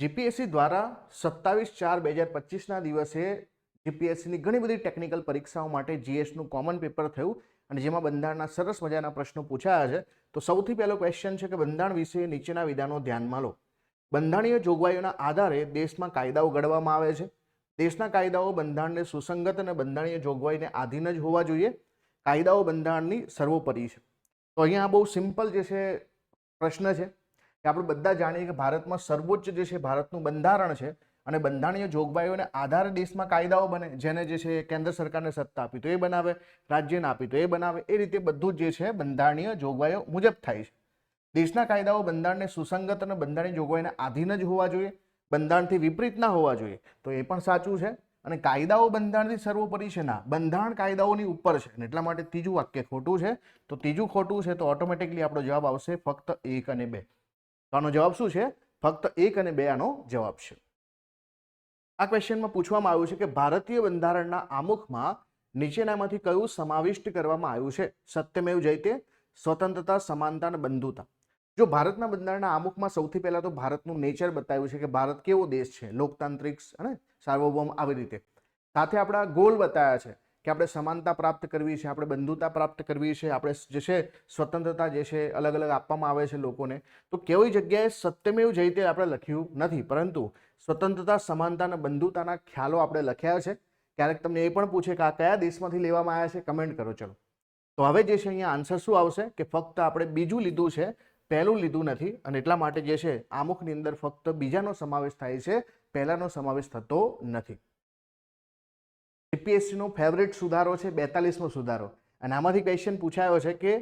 GPSC દ્વારા 27/4/2025ના દિવસે જીપીએસસીની ઘણી બધી ટેકનિકલ પરીક્ષાઓ માટે જીએસનું કોમન પેપર થયું અને જેમાં બંધારણના સરસ મજાના પ્રશ્નો પૂછાયા છે. તો સૌથી પહેલો ક્વેશ્ચન છે કે બંધારણ વિશે નીચેના વિધાનો ધ્યાનમાં લો. બંધારણીય જોગવાઈઓના આધારે દેશમાં કાયદાઓ ઘડવામાં આવે છે. દેશના કાયદાઓ બંધારણને સુસંગત અને બંધારણીય જોગવાઈને આધીન જ હોવા જોઈએ. કાયદાઓ બંધારણની સર્વોપરી છે. તો અહીંયા બહુ સિમ્પલ જે છે પ્રશ્ન છે કે આપણે બધા જાણીએ કે ભારતમાં સર્વોચ્ચ જે છે ભારતનું બંધારણ છે અને બંધારણીય જોગવાઈઓને આધારે દેશમાં કાયદાઓ બને, જેને જે છે કેન્દ્ર સરકારને સત્તા આપી તો એ બનાવે, રાજ્યને આપી તો એ બનાવે. એ રીતે બધું જ જે છે બંધારણીય જોગવાઈઓ મુજબ થાય છે. દેશના કાયદાઓ બંધારણને સુસંગત અને બંધારણીય જોગવાઈને આધીન જ હોવા જોઈએ, બંધારણથી વિપરીત ના હોવા જોઈએ. તો એ પણ સાચું છે. અને કાયદાઓ બંધારણથી સર્વોપરી છે ના, બંધારણ કાયદાઓની ઉપર છે. એટલા માટે ત્રીજું વાક્ય ખોટું છે. તો ત્રીજું ખોટું છે તો ઓટોમેટિકલી આપણો જવાબ આવશે ફક્ત 1 અને 2. તો આનો જવાબ શું છે? ફક્ત 1 અને 2 આનો જવાબ છે. આ ક્વેશ્ચનમાં પૂછવામાં આવ્યું છે કે ભારતીય બંધારણના આમુખમાં નીચેનામાંથી કયું સમાવિષ્ટ કરવામાં આવ્યું છે? સત્યમેવ જયતે, સ્વતંત્રતા, સમાનતા અને બંધુતા. જો ભારતના બંધારણના આમુખમાં સૌથી પહેલા તો ભારતનું નેચર બતાવ્યું છે કે ભારત કેવો દેશ છે, લોકતાંત્રિક અને સાર્વભૌમ, આવી રીતે. સાથે આપણા ગોલ બતાવ્યા છે કે આપણે સમાનતા પ્રાપ્ત કરવી છે, આપણે બંધુતા પ્રાપ્ત કરવી છે, આપણે જે છે સ્વતંત્રતા જે છે અલગ અલગ આપવામાં આવે છે લોકોને. તો કેવી જગ્યાએ સત્યમેવ જયતે આપણે લખ્યું નથી, પરંતુ સ્વતંત્રતા, સમાનતા અને બંધુતાના ખ્યાલો આપણે લખ્યા છે. ક્યારેક તમને એ પણ પૂછે કે આ કયા દેશમાંથી લેવામાં આવ્યા છે, કમેન્ટ કરો. ચલો, તો હવે જે છે અહીંયા આન્સર શું આવશે કે ફક્ત આપણે બીજું લીધું છે, પહેલું લીધું નથી. અને એટલા માટે જે છે આમુખની અંદર ફક્ત બીજાનો સમાવેશ થાય છે, પહેલાનો સમાવેશ થતો નથી. જીપીએસસીનો ફેવરેટ સુધારો છે 42મો સુધારો. અને આમાંથી ક્વેશ્ચન પૂછાયો છે કે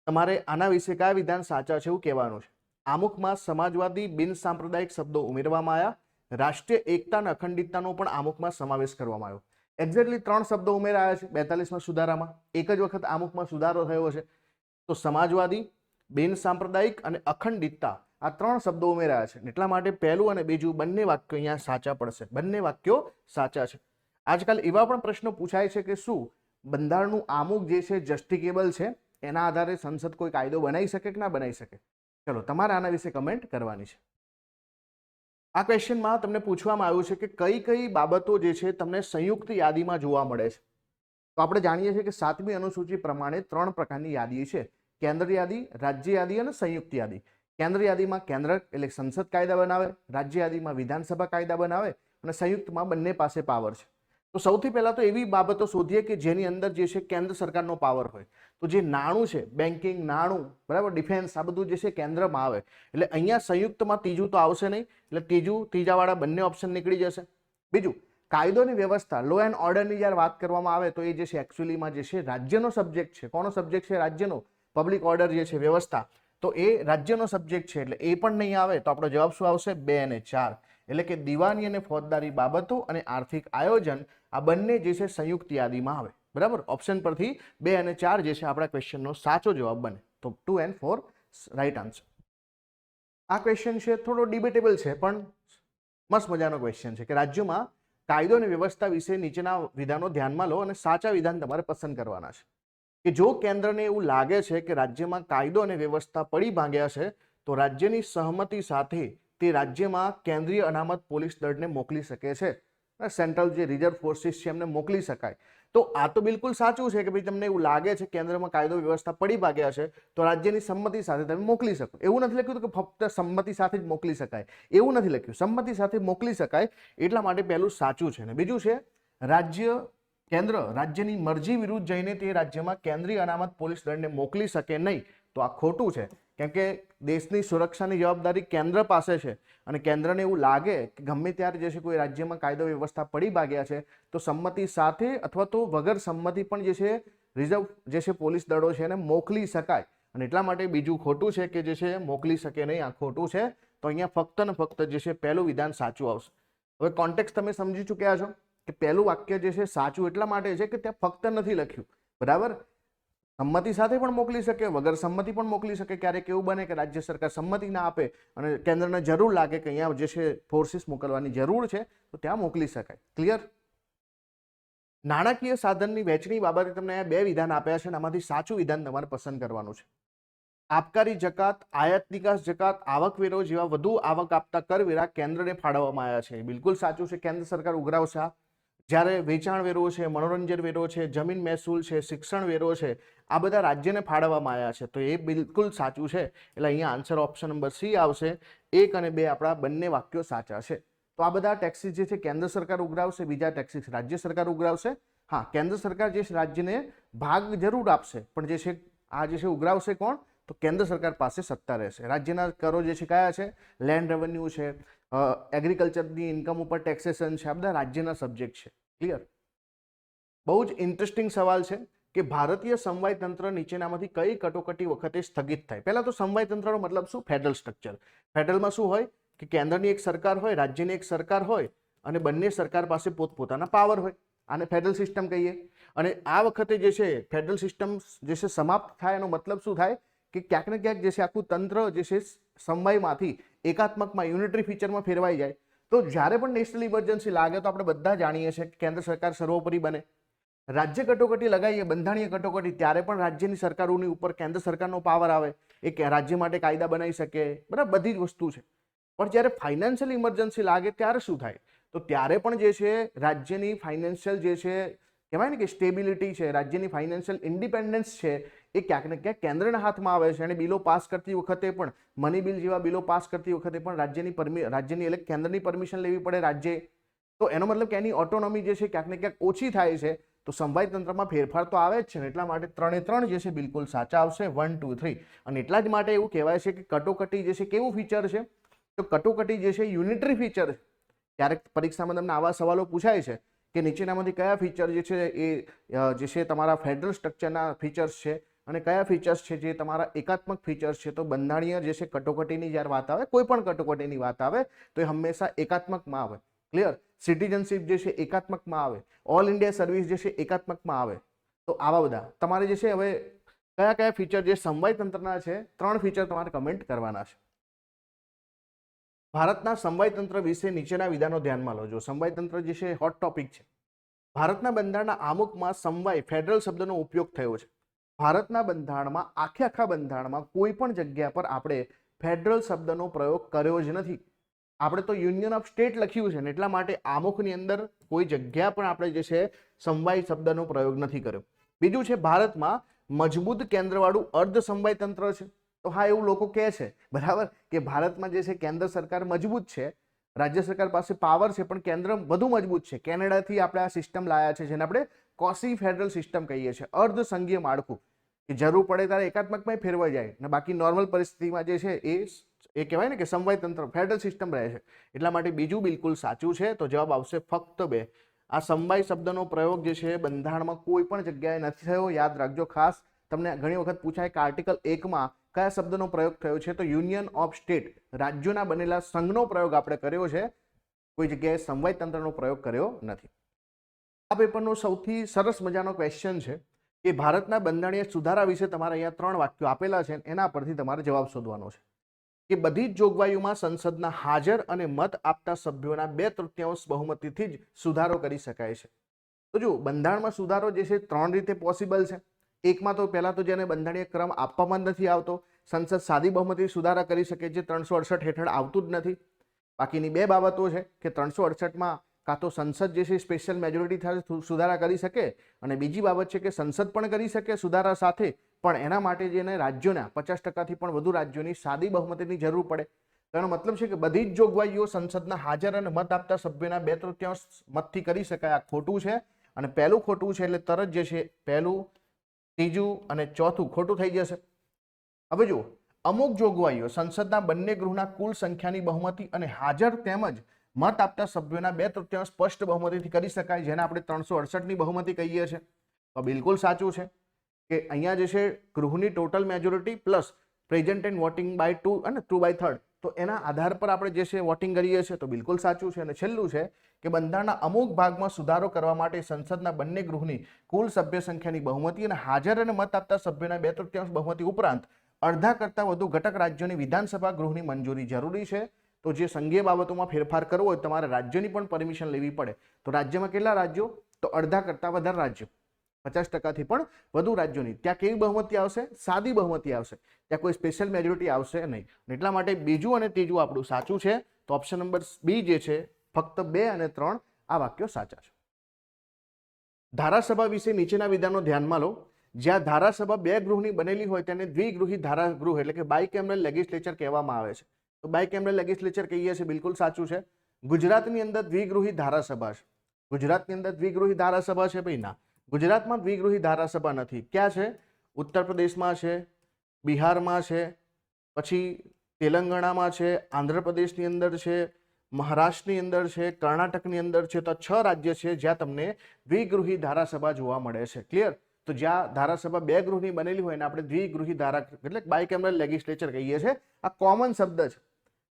તમારે આના વિશે કયા વિધાન સાચા છે એવું કહેવાનું છે. આમુખમાં સમાજવાદી, બિન સાંપ્રદાયિક શબ્દો ઉમેરવામાં આવ્યા. રાષ્ટ્રીય એકતા અને અખંડિતતાનો પણ આમુખમાં સમાવેશ કરવામાં આવ્યો. એક્ઝેક્ટલી 3 શબ્દો ઉમેરાયા છે 42મા સુધારામાં. એક જ વખત આમુખમાં સુધારો થયો છે. તો સમાજવાદી, બિન સાંપ્રદાયિક અને અખંડિતતા, આ 3 શબ્દો ઉમેરાયા છે. એટલા માટે પહેલું અને બીજું બંને વાક્યો અહીંયા સાચા પડશે. બંને વાક્યો સાચા છે. આજકાલ એવા પણ પ્રશ્નો પૂછાય છે કે શું બંધારણનું આમુખ જે છે જસ્ટિકેબલ છે, એના આધારે સંસદ કોઈ કાયદો બનાવી શકે કે ના બનાવી શકે? ચલો, તમારે આના વિશે કમેન્ટ કરવાની છે. આ ક્વેશ્ચનમાં તમને પૂછવામાં આવ્યું છે કે કઈ કઈ બાબતો જે છે તમને સંયુક્ત યાદીમાં જોવા મળે છે. તો આપણે જાણીએ છીએ કે 7મી અનુસૂચિ પ્રમાણે 3 પ્રકારની યાદી છે: કેન્દ્ર યાદી, રાજ્ય યાદી અને સંયુક્ત યાદી. કેન્દ્ર યાદીમાં કેન્દ્ર એટલે સંસદ કાયદા બનાવે, રાજ્ય યાદીમાં વિધાનસભા કાયદા બનાવે અને સંયુક્તમાં બંને પાસે પાવર છે. તો સૌથી પહેલા તો એવી બાબતો શોધીએ કે જેની અંદર જે છે કેન્દ્ર સરકારનો પાવર હોય. તો જે નાણું છે, બેન્કિંગ, નાણું, બરાબર, ડિફેન્સ, આ બધું જે છે કેન્દ્રમાં આવે. એટલે અહીંયા સંયુક્તમાં ત્રીજું તો આવશે નહીં, એટલે ત્રીજાવાળા બંને ઓપ્શન નીકળી જશે. બીજું, કાયદોની વ્યવસ્થા, લો એન્ડ ઓર્ડરની જ્યારે વાત કરવામાં આવે તો એ જે છે એકચ્યુઅલીમાં જે છે રાજ્યનો સબ્જેક્ટ છે. કોનો સબ્જેક્ટ છે? રાજ્યનો. પબ્લિક ઓર્ડર જે છે, વ્યવસ્થા, તો એ રાજ્યનો સબ્જેક્ટ છે. એટલે એ પણ નહીં આવે. તો આપણો જવાબ શું આવશે? 2 અને 4. એટલે કે દીવાની અને ફોજદારી બાબતો અને આર્થિક આયોજન, આ બંને જે છે સંયુક્ત યાદીમાં આવે. બરાબર, ઓપ્શન પરથી 2 અને 4 જે છે આપણા ક્વેશ્ચનનો સાચો જવાબ બને. તો 2 and 4 રાઈટ આન્સર. આ ક્વેશ્ચન છે થોડો ડિબેટેબલ છે પણ મસ્ત મજાનો ક્વેશ્ચન છે કે રાજ્યોમાં કાયદો અને વ્યવસ્થા વિશે નીચેના વિધાનો ધ્યાનમાં લો અને સાચા વિધાન તમારે પસંદ કરવાના છે. કે જો કેન્દ્રને એવું લાગે છે કે રાજ્યમાં કાયદો અને વ્યવસ્થા પડી ભાંગ્યા છે તો રાજ્યની સહમતિ સાથે તે રાજ્યમાં કેન્દ્રીય અનામત પોલીસ દળને મોકલી શકે છે. સેન્ટ્રલ જે રિઝર્વ ફોર્સિસ છે એમને મોકલી શકાય. તો આ તો બિલકુલ સાચું છે કે ભાઈ તમને એવું લાગે છે કેન્દ્રમાં કાયદો વ્યવસ્થા પડી ભાગ્યા છે તો રાજ્યની સંમતિ સાથે તમે મોકલી શકો. એવું નથી લખ્યું કે ફક્ત સંમતિ સાથે જ મોકલી શકાય, એવું નથી લખ્યું. સંમતિ સાથે મોકલી શકાય, એટલા માટે પહેલું સાચું છે. અને બીજું છે કેન્દ્ર રાજ્યની મરજી વિરુદ્ધ જઈને તે રાજ્યમાં કેન્દ્રીય અનામત પોલીસ દળને મોકલી શકે નહીં. તો આ ખોટું છે, કેમ કે દેશની સુરક્ષાની જવાબદારી કેન્દ્ર પાસે છે અને કેન્દ્રને એવું લાગે કે ગમે ત્યારે જે છે કોઈ રાજ્યમાં કાયદો વ્યવસ્થા પડી ભાગ્યા છે તો સંમતિ સાથે અથવા તો વગર સંમતિ પણ જે છે રિઝર્વ જે છે પોલીસ દળો છે એને મોકલી શકાય. અને એટલા માટે બીજું ખોટું છે કે જે છે મોકલી શકે નહીં, આ ખોટું છે. તો અહીંયા ફક્ત ને ફક્ત જે છે પહેલું વિધાન સાચું આવશે. હવે કોન્ટેક્સ્ટ તમે સમજી ચૂક્યા છો કે પહેલું વાક્ય જે છે સાચું એટલા માટે છે કે ત્યાં ફક્ત નથી લખ્યું. બરાબર, સંમતિ સાથે પણ મોકલી શકે, વગર સંમતિ પણ મોકલી શકે. ક્યારેક એવું બને કે રાજ્ય સરકાર સંમતિ ના આપે અને કેન્દ્રને જરૂર લાગે કે અહીંયા જે છે ફોર્સિસ મોકલવાની જરૂર છે તો ત્યાં મોકલી શકાય. ક્લિયર? નાણાકીય સાધનની વહેંચણી બાબતે તમને અહીંયા 2 વિધાન આપ્યા છે અને આમાંથી સાચું વિધાન તમારે પસંદ કરવાનું છે. આબકારી જકાત, આયાત નિકાસ જકાત, આવકવેરો જેવા વધુ આવક આપતા કરવેરા કેન્દ્રને ફાળવવામાં આવ્યા છે. બિલકુલ સાચું છે, કેન્દ્ર સરકાર ઉઘરાવશે આ. જ્યારે વેચાણ વેરો છે, મનોરંજન વેરો છે, જમીન મહેસૂલ છે, શિક્ષણ વેરો છે, આ બધા રાજ્યને ફાળવવામાં આવ્યા છે. તો એ બિલકુલ સાચું છે. એટલે અહીંયા આન્સર ઓપ્શન નંબર સી આવશે. 1 અને 2 આપણા બંને વાક્યો સાચા છે. તો આ બધા ટેક્સીસ જે છે કેન્દ્ર સરકાર ઉઘરાવશે, બીજા ટેક્સીસ રાજ્ય સરકાર ઉઘરાવશે. હા, કેન્દ્ર સરકાર જે રાજ્યને ભાગ જરૂર આપશે, પણ જે છે આ જે છે ઉઘરાવશે કોણ? તો કેન્દ્ર સરકાર પાસે સત્તા રહેશે. રાજ્યના કરો જે છે કયા છે? લેન્ડ રેવન્યુ છે, એગ્રીકલ્ચરની ઇન્કમ ઉપર ટેક્સેશન છે, આ બધા રાજ્યના સબ્જેક્ટ છે. ક્લિયર? બહુ જ ઇન્ટરેસ્ટિંગ સવાલ છે કે ભારતીય સમવાય તંત્ર નીચેનામાંથી કઈ કટોકટી વખતે સ્થગિત થાય? પહેલા તો સમવાય તંત્રનો મતલબ શું? Federal structure. ફેડરલમાં શું હોય કે કેન્દ્રની એક સરકાર હોય, રાજ્યની એક સરકાર હોય અને બંને સરકાર પાસે પોતપોતાના પાવર હોય. આને ફેડરલ સિસ્ટમ કહીએ. અને આ વખતે જે છે ફેડરલ સિસ્ટમ જે છે સમાપ્ત થાય, એનો મતલબ શું થાય કે ક્યાંક ને ક્યાંક જે છે આખું તંત્ર જે છે સમવાયમાંથી એકાત્મકમાં યુનિટરી ફીચરમાં ફેરવાઈ જાય. તો જ્યારે પણ નેશનલ ઇમરજન્સી લાગે તો આપણે બધા જાણીએ છીએ કે કેન્દ્ર સરકાર સર્વોપરી બને. રાજ્ય કટોકટી લગાવીએ, બંધારણીય કટોકટી, ત્યારે પણ રાજ્યની સરકારોની ઉપર કેન્દ્ર સરકારનો પાવર આવે. એ રાજ્ય માટે કાયદા બનાવી શકે, બરાબર, બધી જ વસ્તુ છે. પણ જ્યારે ફાઇનાન્શિયલ ઇમરજન્સી લાગે ત્યારે શું થાય? તો ત્યારે પણ જે છે રાજ્યની ફાઇનાન્શિયલ જે છે કહેવાય ને કે સ્ટેબિલિટી છે, રાજ્યની ફાઇનાન્શિયલ ઇન્ડિપેન્ડન્સ છે, એ ક્યાંક ને ક્યાંક કેન્દ્રના હાથમાં આવે છે. અને બિલો પાસ કરતી વખતે પણ, મની બિલ જેવા બિલો પાસ કરતી વખતે પણ રાજ્યની એટલે કેન્દ્રની પરમિશન લેવી પડે રાજ્ય. તો એનો મતલબ કે એની ઓટોનોમી જે છે ક્યાંક ને ક્યાંક ઓછી થાય છે. તો સમવાય તંત્રમાં ફેરફાર તો આવે જ છે ને. એટલા માટે 3 જે છે બિલકુલ સાચા આવશે. 1, 2, 3. અને એટલા જ માટે એવું કહેવાય છે કે કટોકટી જે છે કેવું ફીચર છે? તો કટોકટી જે છે યુનિટરી ફીચર છે. ક્યારેક પરીક્ષામાં તમને આવા સવાલો પૂછાય છે કે નીચેનામાંથી કયા ફીચર જે છે એ જે છે તમારા ફેડરલ સ્ટ્રક્ચરના ફીચર્સ છે અને કયા ફીચર્સ છે જે તમારા એકાત્મક ફીચર્સ છે. તો બંધારણીય જે છે કટોકટીની જ્યારે વાત આવે, કોઈ પણ કટોકટીની વાત આવે તો એ હંમેશા એકાત્મકમાં આવે. ક્લિયર? સિટીઝનશીપ જે છે એકાત્મકમાં આવે, ઓલ ઇન્ડિયા સર્વિસ જે છે એકાત્મકમાં આવે. તો આવા બધા તમારે જે છે હવે કયા કયા ફીચર જે સમવાય તંત્રના છે, 3 ફીચર તમારે કમેન્ટ કરવાના છે. ભારતના સમવાય તંત્ર વિશે નીચેના વિધાનો ધ્યાનમાં લો. જો સમવાય તંત્ર જે છે હોટ ટોપિક છે. ભારતના બંધારણના આમુખમાં સમવાય ફેડરલ શબ્દનો ઉપયોગ થયો છે. ભારતના બંધારણમાં આખા બંધારણમાં કોઈ પણ જગ્યા પર આપણે ફેડરલ શબ્દનો પ્રયોગ કર્યો જ નથી. આપણે તો યુનિયન ઓફ સ્ટેટ લખ્યું છે ને, એટલા માટે આમુખની અંદર કોઈ જગ્યા પણ આપણે જે છે સમવાય શબ્દનો પ્રયોગ નથી કર્યો. બીજું છે ભારતમાં મજબૂત કેન્દ્રવાળું અર્ધ સમવાય તંત્ર છે. તો હા, એવું લોકો કહે છે, બરાબર, કે ભારતમાં જે છે કેન્દ્ર સરકાર મજબૂત છે, રાજ્ય સરકાર પાસે પાવર છે, પણ કેન્દ્ર વધુ મજબૂત છે. કેનેડાથી આપણે આ સિસ્ટમ લાયા છે જેને આપણે કોસી ફેડરલ સિસ્ટમ કહીએ છીએ. અર્ધ સંઘીય માળખું કે જરૂર પડે ત્યારે એકાત્મકમાં ફેરવાઈ જાય ને બાકી નોર્મલ પરિસ્થિતિમાં જે છે એ કહેવાય ને કે સમવાય તંત્ર ફેડરલ સિસ્ટમ રહે છે. એટલા માટે બીજું બિલકુલ સાચું છે. તો જવાબ આવશે ફક્ત 2. આ સમવાય શબ્દનો પ્રયોગ જે છે બંધારણમાં કોઈ પણ જગ્યાએ નથી થયો. યાદ રાખજો ખાસ. તમને ઘણી વખત પૂછાય કે આર્ટિકલ 1માં કયા શબ્દનો પ્રયોગ થયો છે? તો યુનિયન ઓફ સ્ટેટ, રાજ્યોના બનેલા સંઘનો પ્રયોગ આપણે કર્યો છે. કોઈ જગ્યાએ સમવાય તંત્રનો પ્રયોગ કર્યો નથી. આ પેપરનો સૌથી સરસ મજાનો ક્વેશ્ચન છે કે ભારતના બંધારણીય સુધારા વિશે તમારે અહીંયા 3 વાક્યો આપેલા છે, એના પરથી તમારે જવાબ શોધવાનો છે કે બધી જ જોગવાઈઓમાં સંસદના હાજર અને મત આપતા સભ્યોના 2/3 બહુમતીથી જ સુધારો કરી શકાય છે. તો જો બંધારણમાં સુધારો જે છે 3 રીતે પોસિબલ છે. એકમાં તો પહેલા તો જેને બંધારણીય ક્રમ આપવામાં જ નથી આવતો, સંસદ સાદી બહુમતી સુધારા કરી શકે છે, 368 હેઠળ આવતું જ નથી. બાકીની 2 બાબતો છે કે 368માં કાં તો સંસદ જે છે સ્પેશિયલ મેજોરિટી સાથે સુધારા કરી શકે, અને બીજી બાબત છે કે સંસદ પણ કરી શકે સુધારા સાથે, પણ એના માટે જેને રાજ્યોના 50%થી પણ વધુ રાજ્યોની સાદી બહુમતીની જરૂર પડે. તો એનો મતલબ છે કે બધી જ જોગવાઈઓ સંસદના હાજર અને મત આપતા સભ્યોના 2/3 મતથી કરી શકાય. આ ખોટું છે. અને પહેલું ખોટું છે એટલે તરત જે છે પહેલું, ત્રીજું અને ચોથું ખોટું થઈ જશે. હવે જુઓ, અમુક જોગવાઈઓ સંસદના બંને ગૃહના કુલ સંખ્યાની બહુમતી અને હાજર તેમજ મત આપતા સભ્યોના 2/3 સ્પષ્ટ બહુમતીથી કરી શકાય, જેને આપણે 368ની બહુમતી કહીએ છીએ. તો બિલકુલ સાચું છે કે અહીંયા જે છે ગૃહની total majority plus present and voting by 2 અને 2/3, તો એના આધાર પર આપણે જે છે વોટિંગ કરીએ છીએ. તો બિલકુલ સાચું છે. અને છેલ્લું છે કે બંધારણના અમુક ભાગમાં સુધારો કરવા માટે સંસદના બંને ગૃહની કુલ સભ્ય સંખ્યાની બહુમતી અને હાજર અને મત આપતા સભ્યોના 2/3 બહુમતી ઉપરાંત અડધા કરતાં વધુ ઘટક રાજ્યોની વિધાનસભા ગૃહની મંજૂરી જરૂરી છે. તો જે સંઘીય બાબતોમાં ફેરફાર કરવો હોય તમારે રાજ્યની પણ પરમિશન લેવી પડે. તો રાજ્યમાં કેટલા રાજ્યો? તો અડધા કરતાં વધારે રાજ્યો. 50%થી પણ વધુ રાજ્યોની. ત્યાં કેવી બહુમતી આવશે? સાદી બહુમતી આવશે. ત્યાં કોઈ સ્પેશિયલ મેજોરિટી આવશે નહીં. એટલા માટે બીજું અને ત્રીજું આપણું સાચું છે. તો ઓપ્શન નંબર બી જે છે ફક્ત 2 અને 3 આ વાક્યો સાચા છે. ધારાસભા વિશે નીચેના વિધાનો ધ્યાનમાં લો. જ્યાં ધારાસભા 2 ગૃહની બનેલી હોય તેને દ્વિગૃહી ધારાગૃહ એટલે કે બાયકેમરલ લેજિસ્લેચર કહેવામાં આવે છે. તો બાયકેમરલ લેજિસ્લેચર કહીએ છીએ, બિલકુલ સાચું છે. ગુજરાતની અંદર દ્વિગૃહી ધારાસભા છે. ગુજરાતની અંદર દ્વિગૃહી ધારાસભા છે ભાઈ? ના, ગુજરાતમાં દ્વિગૃહી ધારાસભા નથી. ક્યાં છે? ઉત્તર પ્રદેશમાં છે, બિહારમાં છે, પછી તેલંગાણામાં છે, આંધ્રપ્રદેશની અંદર છે, મહારાષ્ટ્રની અંદર છે, કર્ણાટકની અંદર છે. તો 6 રાજ્ય છે જ્યાં તમને દ્વિગૃહી ધારાસભા જોવા મળે છે. ક્લિયર? તો જ્યાં ધારાસભા 2 ગૃહની બનેલી હોય ને આપણે દ્વિગૃહી ધારા એટલે બાયકેમરલ લેજિસ્લેચર કહીએ છીએ. આ કોમન શબ્દ છે.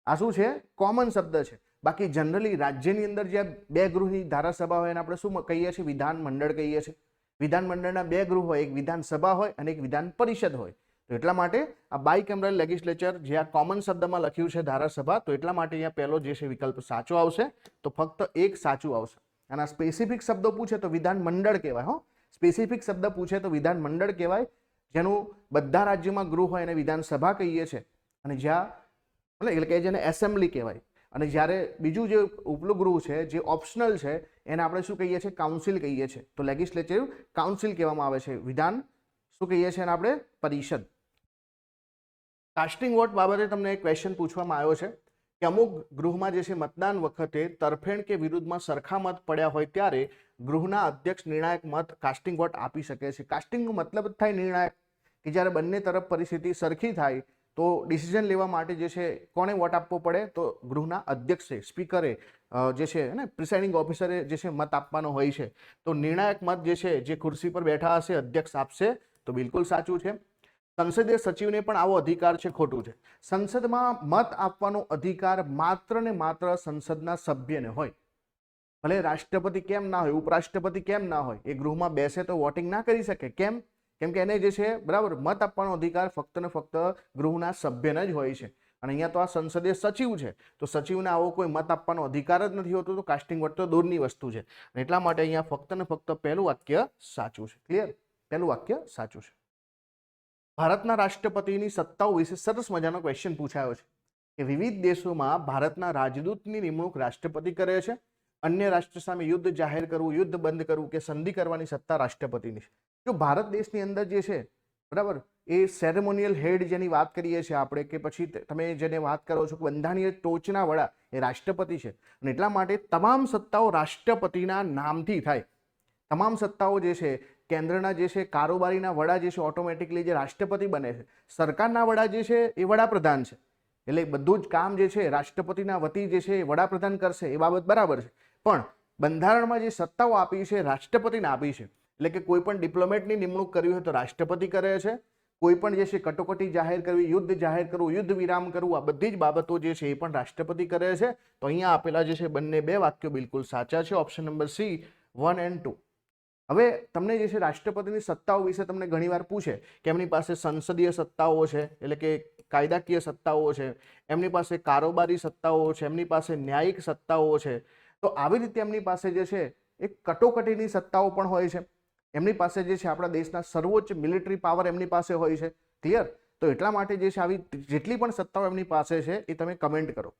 આ શું છે? કોમન શબ્દ છે. બાકી જનરલી રાજ્યની અંદર જ્યાં 2 ગૃહની ધારાસભા હોય એને આપણે શું કહીએ છીએ? વિધાનમંડળ કહીએ છીએ. વિધાનમંડળના 2 ગૃહ હોય, એક વિધાનસભા હોય અને એક વિધાન પરિષદ હોય. તો એટલા માટે આ બાયકેમરલ લેજિસ્લેચર જે આ કોમન શબ્દમાં લખ્યું છે ધારાસભા, તો એટલા માટે અહીંયા પહેલો જે છે વિકલ્પ સાચો આવશે. તો ફક્ત એક સાચું આવશે. અને આ સ્પેસિફિક શબ્દો પૂછે તો વિધાનમંડળ કહેવાય. હો, સ્પેસિફિક શબ્દ પૂછે તો વિધાનમંડળ કહેવાય. જેનું બધા રાજ્યોમાં ગૃહ હોય એને વિધાનસભા કહીએ છીએ. અને જ્યાં એટલે કે જેને એસેમ્બલી કહેવાય. અને જ્યારે બીજું જે ઉપલું ગૃહ છે જે ઓપ્શનલ છે એને આપણે શું કહીએ છીએ? કાઉન્સિલ કહીએ છીએ. તો લેજિસ્લેટિવ કાઉન્સિલ કહેવામાં આવે છે. વિધાન શું કહીએ છીએ? એને આપણે પરિષદ. કાસ્ટિંગ વોટ બાબતે તમને એક ક્વેશ્ચન પૂછવામાં આવ્યો છે કે અમુક ગૃહમાં જે છે મતદાન વખતે તરફેણ કે વિરુદ્ધમાં સરખા મત પડ્યા હોય ત્યારે ગૃહના અધ્યક્ષ નિર્ણાયક મત કાસ્ટિંગ વોટ આપી શકે છે. કાસ્ટિંગનો મતલબ થાય નિર્ણાયક, કે જ્યારે બંને તરફ પરિસ્થિતિ સરખી થાય તો ડિસિઝન લેવા માટે જે છે કોને વોટ આપવો પડે? તો ગૃહના અધ્યક્ષે, સ્પીકરે જે છે ને પ્રિસાઇડિંગ ઓફિસરે જે છે મત આપવાનો હોય છે. તો નિર્ણાયક મત જે છે જે ખુરશી પર બેઠા હશે અધ્યક્ષ આપશે. તો બિલકુલ સાચું છે. સંસદીય સચિવને પણ આવો અધિકાર છે? ખોટું છે. સંસદમાં મત આપવાનો અધિકાર માત્ર ને માત્ર સંસદના સભ્યને હોય. ભલે રાષ્ટ્રપતિ કેમ ના હોય, ઉપરાષ્ટ્રપતિ કેમ ના હોય, એ ગૃહમાં બેસે તો વોટિંગ ના કરી શકે. કેમ? કેમ કે એને જે છે બરાબર મત આપવાનો અધિકાર ફક્ત ને ફક્ત ગૃહના સભ્યને જ હોય છે. અને અહીંયા તો આ સંસદીય સચિવ છે, તો સચિવને આવો કોઈ મત આપવાનો અધિકાર જ નથી હોતો. તો કાસ્ટિંગ વોટ તો દૂરની વસ્તુ છે. એટલા માટે અહીંયા ફક્ત ને ફક્ત પહેલું વાક્ય સાચું છે. ક્લિયર? પહેલું વાક્ય સાચું છે. ભારતના રાષ્ટ્રપતિની સત્તાઓ વિશે સરસ મજાનો ક્વેશ્ચન પૂછાયો છે કે વિવિધ દેશોમાં ભારતના રાજદૂતની નિમણૂક રાષ્ટ્રપતિ કરે છે. અન્ય રાષ્ટ્ર સામે યુદ્ધ જાહેર કરવું, યુદ્ધ બંધ કરવું કે સંધિ કરવાની સત્તા રાષ્ટ્રપતિની છે. જો ભારત દેશની અંદર જે છે બરાબર એ સેરેમોનિયલ હેડ જેની વાત કરીએ છીએ આપણે, કે પછી તમે જેને વાત કરો છો કે બંધારણીય ટોચના વડા એ રાષ્ટ્રપતિ છે. અને એટલા માટે તમામ સત્તાઓ રાષ્ટ્રપતિના નામથી થાય. તમામ સત્તાઓ જે છે કેન્દ્રના જે છે કારોબારીના વડા જે છે ઓટોમેટિકલી જે રાષ્ટ્રપતિ બને છે. સરકારના વડા જે છે એ વડાપ્રધાન છે. એટલે બધું જ કામ જે છે રાષ્ટ્રપતિના વતી જે છે એ વડાપ્રધાન કરશે, એ બાબત બરાબર છે. પણ બંધારણમાં જે સત્તાઓ આપી છે રાષ્ટ્રપતિને આપી છે. એટલે કે કોઈ પણ ડિપ્લોમેટની નિમણૂક કરવી હોય તો રાષ્ટ્રપતિ કરે છે. કોઈ પણ જે છે કટોકટી જાહેર કરવી, યુદ્ધ જાહેર કરવું, યુદ્ધ વિરામ કરવું, આ બધી જ બાબતો જે છે એ પણ રાષ્ટ્રપતિ કરે છે. તો અહીંયા આપેલા જે છે બંને 2 વાક્યો બિલકુલ સાચા છે. ઓપ્શન નંબર સી 1 અને 2. હવે તમને જે છે રાષ્ટ્રપતિની સત્તાઓ વિશે તમને ઘણીવાર પૂછે કે એમની પાસે સંસદીય સત્તાઓ છે એટલે કે કાયદાકીય સત્તાઓ છે, એમની પાસે કારોબારી સત્તાઓ છે, એમની પાસે ન્યાયિક સત્તાઓ છે. તો આવી રીતે એમની પાસે જે છે એક કટોકટીની સત્તાઓ પણ હોય છે. એમની પાસે જે છે આપણા દેશના સર્વોચ્ચ મિલિટરી પાવર એમની પાસે હોય છે. ક્લિયર? તો એટલા માટે જે છે આવી જેટલી પણ સત્તાઓ એમની પાસે છે એ તમે કમેન્ટ કરો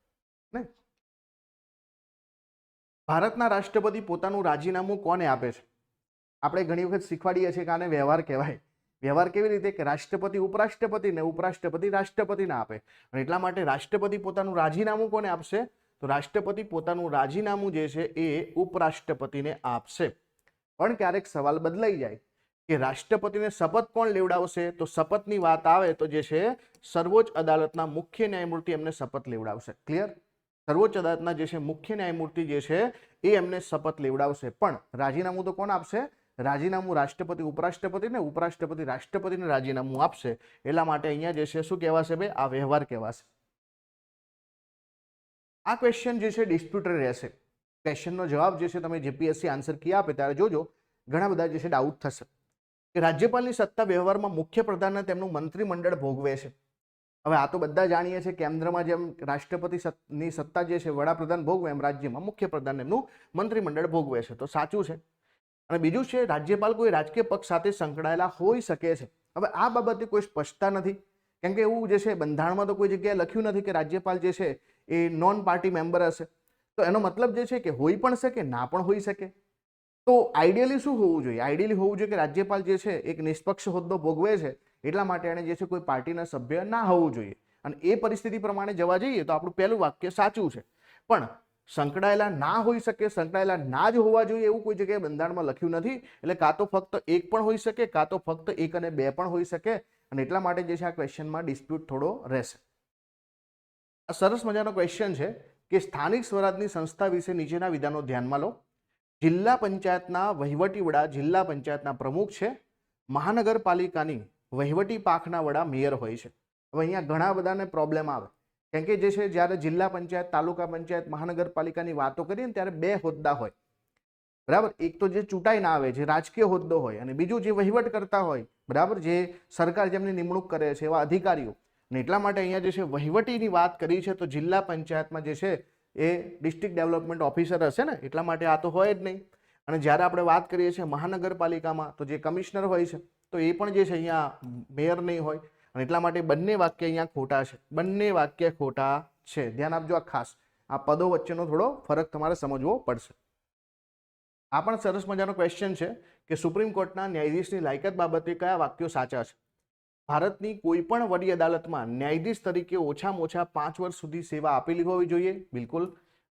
ને. ભારતના રાષ્ટ્રપતિ પોતાનું રાજીનામું કોને આપે છે? આપણે ઘણી વખત શીખવાડીએ છીએ કે આને વ્યવહાર કહેવાય. વ્યવહાર કેવી રીતે? કે રાષ્ટ્રપતિ ઉપરાષ્ટ્રપતિને, ઉપરાષ્ટ્રપતિ રાષ્ટ્રપતિને આપે. અને એટલા માટે રાષ્ટ્રપતિ પોતાનું રાજીનામું કોને આપશે? તો રાષ્ટ્રપતિ પોતાનું રાજીનામું જે છે એ ઉપરાષ્ટ્રપતિને આપશે. પણ ક્યારેક સવાલ બદલાઈ જાય કે રાષ્ટ્રપતિને શપથ કોણ લેવડાવશે? તો શપથની વાત આવે તો જે છે સર્વોચ્ચ અદાલતના મુખ્ય ન્યાયમૂર્તિ એમને શપથ લેવડાવશે. ક્લિયર? સર્વોચ્ચ અદાલતના જે છે મુખ્ય ન્યાયમૂર્તિ જે છે એ એમને શપથ લેવડાવશે. પણ રાજીનામું તો કોણ આપશે? રાજીનામું રાષ્ટ્રપતિ ઉપરાષ્ટ્રપતિને, ઉપરાષ્ટ્રપતિ રાષ્ટ્રપતિને રાજીનામું આપશે. એટલા માટે અહીંયા જે છે શું કહેવાશે ભાઈ? આ વ્યવહાર કહેવાશે. આ ક્વેશ્ચન જે છે ડિસ્પ્યુટેડ રહેશે. ક્વેશ્ચનનો જવાબ જે છે તમે જીપીએસસી આન્સર કી આપે ત્યારે જોજો ઘણા બધા જે છે ડાઉટ થશે કે રાજ્યપાલની સત્તા વ્યવહારમાં મુખ્ય પ્રધાનને તેમનું મંત્રીમંડળ ભોગવે છે. હવે આ તો બધા જાણીએ છીએ કેન્દ્રમાં જેમ રાષ્ટ્રપતિની સત્તા જે છે વડાપ્રધાન ભોગવે એમ રાજ્યમાં મુખ્ય પ્રધાન એમનું મંત્રીમંડળ ભોગવે છે. તો સાચું છે. અને બીજું છે રાજ્યપાલ કોઈ રાજકીય પક્ષ સાથે સંકળાયેલા હોઈ શકે છે. હવે આ બાબતે કોઈ સ્પષ્ટતા નથી, કેમ કે એવું જે છે બંધારણમાં તો કોઈ જગ્યાએ લખ્યું નથી કે રાજ્યપાલ જે છે એ નોન પાર્ટી મેમ્બર હશે. તો એનો મતલબ જે છે કે હોઈ પણ શકે, ના પણ હોઈ શકે. તો આઈડિયલી શું હોવું જોઈએ? આઈડિયલી હોવું જોઈએ કે રાજ્યપાલ જે છે એક નિષ્પક્ષ હોદ્દો ભોગવે છે, એટલા માટે એને જે છે કોઈ પાર્ટીના સભ્ય ના હોવું જોઈએ. અને એ પરિસ્થિતિ પ્રમાણે જવા જઈએ તો આપણું પહેલું વાક્ય સાચું છે. પણ સંકળાયેલા ના હોઈ શકે, સંકળાયેલા ના જ હોવા જોઈએ એવું કોઈ જગ્યાએ બંધારણમાં લખ્યું નથી. એટલે કાં તો ફક્ત એક પણ હોઈ શકે, કાં તો ફક્ત એક અને બે પણ હોઈ શકે. અને એટલા માટે જે છે આ ક્વેશ્ચનમાં ડિસ્પ્યુટ થોડો રહેશે. આ સરસ મજાનો ક્વેશ્ચન છે કે સ્થાનિક સ્વરાજની સંસ્થા વિશે નીચેના વિધાનો ધ્યાનમાં લો. જિલ્લા પંચાયતના વહીવટી વડા જિલ્લા પંચાયતના પ્રમુખ છે. મહાનગરપાલિકાની વહીવટી પાંખના વડા મેયર હોય છે. હવે અહીંયા ઘણા બધાને પ્રોબ્લેમ આવે, કેમ કે જે છે જ્યારે જિલ્લા પંચાયત, તાલુકા પંચાયત, મહાનગરપાલિકાની વાતો કરીએ ને ત્યારે બે હોદ્દા હોય, બરાબર. એક તો જે ચૂંટાઈને આવે, જે રાજકીય હોદ્દો હોય, અને બીજું જે વહીવટ કરતા હોય, બરાબર, જે સરકાર જેમની નિમણૂક કરે છે એવા અધિકારીઓ. અને એટલા માટે અહીંયા જે છે વહીવટીની વાત કરી છે તો જિલ્લા પંચાયતમાં જે છે એ ડિસ્ટ્રિક્ટ ડેવલપમેન્ટ ઓફિસર હશે ને, એટલા માટે આ તો હોય જ નહીં. અને જ્યારે આપણે વાત કરીએ છીએ મહાનગરપાલિકામાં તો જે કમિશનર હોય છે તો એ પણ જે છે અહીંયા મેયર નહીં હોય. અને એટલા માટે બંને વાક્ય અહીંયા ખોટા છે, બંને વાક્ય ખોટા છે. ધ્યાન આપજો, આ ખાસ આ પદો વચ્ચેનો થોડો ફરક તમારે સમજવો પડશે. આ પણ સરસ મજાનો ક્વેશ્ચન છે કે સુપ્રીમ કોર્ટના ન્યાયાધીશની લાયકાત બાબતે કયા વાક્યો સાચા છે? ભારતની કોઈ પણ વડી અદાલતમાં ન્યાયાધીશ તરીકે ઓછામાં ઓછા 5 વર્ષ સુધી સેવા આપેલી હોવી જોઈએ. બિલકુલ.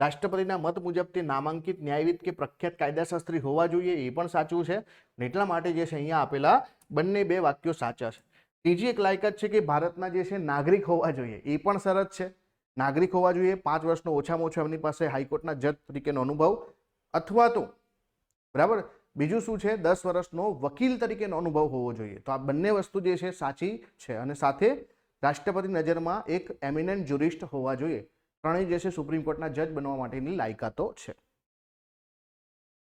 રાષ્ટ્રપતિના મત મુજબ તે નામાંકિત ન્યાયવિદ કે પ્રખ્યાત કાયદાશાસ્ત્રી હોવા જોઈએ, એ પણ સાચું છે. એટલા માટે જે છે અહીંયા આપેલા બંને બે વાક્યો સાચા છે. ત્રીજી એક લાયકાત છે કે ભારતના જે છે નાગરિક હોવા જોઈએ, એ પણ સરસ છે. નાગરિક હોવા જોઈએ, 5 વર્ષનો ઓછામાં ઓછો એમની પાસે હાઈકોર્ટના જજ તરીકેનો અનુભવ, અથવા તો બરાબર બીજું શું છે 10 વર્ષનો વકીલ તરીકેનો અનુભવ હોવો જોઈએ. તો આ બંને વસ્તુ જે છે સાચી છે. અને સાથે રાષ્ટ્રપતિ નજરમાં એક એમિનન્ટ જ્યુરિસ્ટ હોવા જોઈએ. ત્રણેય જે છે સુપ્રીમ કોર્ટના જજ બનવા માટેની લાયકાતો છે.